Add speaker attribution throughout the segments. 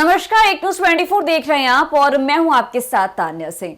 Speaker 1: नमस्कार, एक न्यूज 24 देख रहे हैं आप और मैं हूं आपके साथ तान्या सिंह।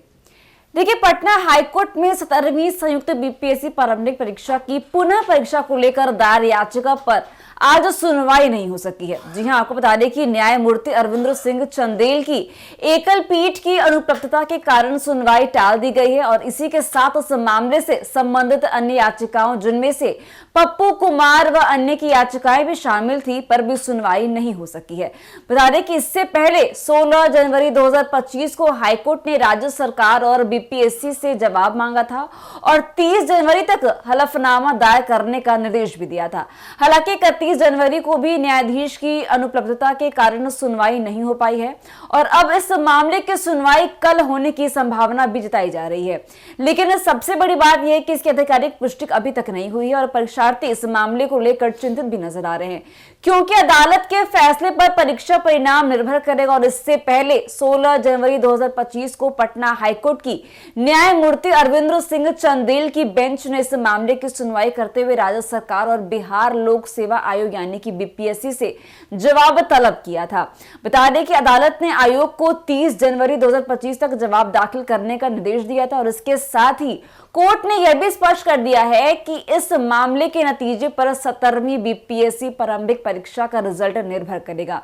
Speaker 1: देखिए, पटना हाईकोर्ट में 17वीं संयुक्त बीपीएससी प्रारंभिक परीक्षा की पुनः परीक्षा को लेकर दायर याचिका पर आज सुनवाई नहीं हो सकी है। जी हां, आपको बता दें कि न्यायमूर्ति अरविंद सिंह चंदेल की एकल पीठ की अनुपलब्धता के कारण सुनवाई टाल दी गई है और इसी के साथ उस मामले से संबंधित अन्य याचिकाओं, जिनमें से पप्पू कुमार व अन्य की याचिकाएं भी शामिल थी, पर भी सुनवाई नहीं हो सकी है। बता दें कि इससे पहले 16 जनवरी 2025 को हाईकोर्ट ने राज्य सरकार और बीपीएससी से जवाब मांगा था और 30 जनवरी तक हलफनामा दायर करने का निर्देश भी दिया था। हालांकि 31 जनवरी को भी न्यायाधीश की अनुपलब्धता के कारण सुनवाई नहीं हो पाई है और अब इस मामले की सुनवाई कल होने की संभावना भी जताई जा रही है। लेकिन सबसे बड़ी बात यह है कि इसकी आधिकारिक पुष्टि अभी तक नहीं हुई है और परीक्षार्थी इस मामले को लेकर चिंतित भी नजर आ रहे हैं, क्योंकि अदालत के फैसले पर परीक्षा परिणाम निर्भर करेगा। और इससे पहले 16 जनवरी 2025 को पटना हाईकोर्ट की न्यायमूर्ति अरविंद सिंह चंदेल की बेंच ने इस मामले की सुनवाई करते हुए राज्य सरकार और बिहार लोक सेवा आयोग यानी कि बीपीएससी से जवाब तलब किया था। बता दें कि अदालत ने आयोग को 30 जनवरी 2025 तक जवाब दाखिल करने का निर्देश दिया था और इसके साथ ही कोर्ट ने यह भी स्पष्ट कर दिया है कि इस मामले के नतीजे पर 17वीं बीपीएससी प्रारंभिक परीक्षा का रिजल्ट निर्भर करेगा।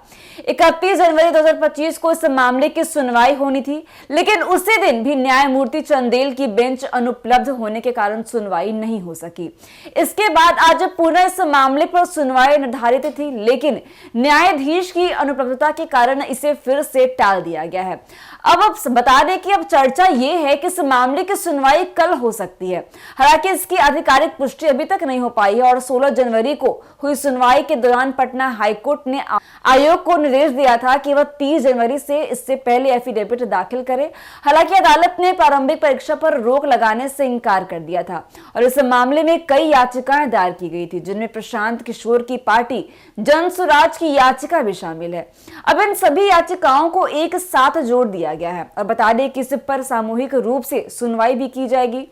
Speaker 1: 31 जनवरी 2025 को इस मामले की सुनवाई होनी थी, लेकिन उसी दिन भी न्यायमूर्ति चंदेल की बेंच अनुपलब्ध होने के कारण सुनवाई नहीं हो सकी। इसके बाद आज पुनः इस मामले पर सुनवाई निर्धारित थी, लेकिन न्यायाधीश की अनुपलब्धता के कारण इसे फिर से टाल दिया गया है। अब बता दें कि अब चर्चा यह है कि इस मामले की सुनवाई कल हो सकती है। हालांकि इसकी आधिकारिक पुष्टि अभी तक नहीं हो पाई है और 16 जनवरी को हुई सुनवाई के दौरान पटना हाईकोर्ट ने आयोग को निर्देश दिया था कि वह 30 जनवरी से इससे पहले एफिडेविट दाखिल करे। हालांकि अदालत ने प्रारंभिक परीक्षा पर रोक लगाने से इंकार कर दिया था और इस मामले में कई याचिकाएं दायर की गई थी, जिनमें प्रशांत किशोर की पार्टी जनसुराज की याचिका भी शामिल है। अब इन सभी याचिकाओं को एक साथ जोड़ दिया गया है और बता दें कि इस पर सामूहिक रूप से सुनवाई भी की जाएगी।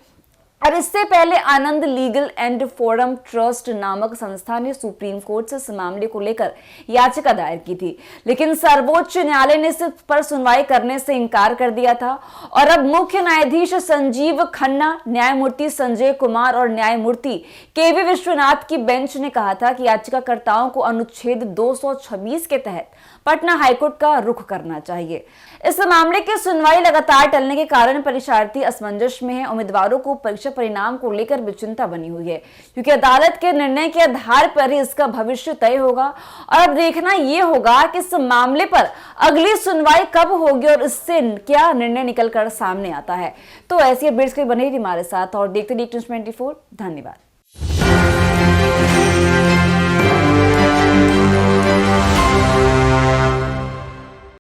Speaker 1: और इससे पहले आनंद लीगल एंड फोरम ट्रस्ट नामक संस्था ने सुप्रीम कोर्ट से इस मामले को लेकर याचिका दायर की थी, लेकिन सर्वोच्च न्यायालय ने इस पर सुनवाई करने से इंकार कर दिया था और अब मुख्य न्यायाधीश संजीव खन्ना, न्यायमूर्ति संजय कुमार और न्यायमूर्ति केवी विश्वनाथ की बेंच ने कहा था कि याचिकाकर्ताओं को अनुच्छेद 226 के तहत पटना हाईकोर्ट का रुख करना चाहिए। इस मामले की सुनवाई लगातार टलने के कारण परीक्षार्थी असमंजस में है। उम्मीदवारों को परीक्षा परिणाम को लेकर भी चिंता बनी हुई है, क्योंकि अदालत के निर्णय के आधार पर ही इसका भविष्य तय होगा और अब देखना यह होगा कि इस मामले पर अगली सुनवाई कब होगी और इससे क्या निर्णय निकलकर सामने आता है। तो ऐसी अपडेट्स के बने रहिए हमारे साथ और देखते रहिए न्यूज़ 24। धन्यवाद।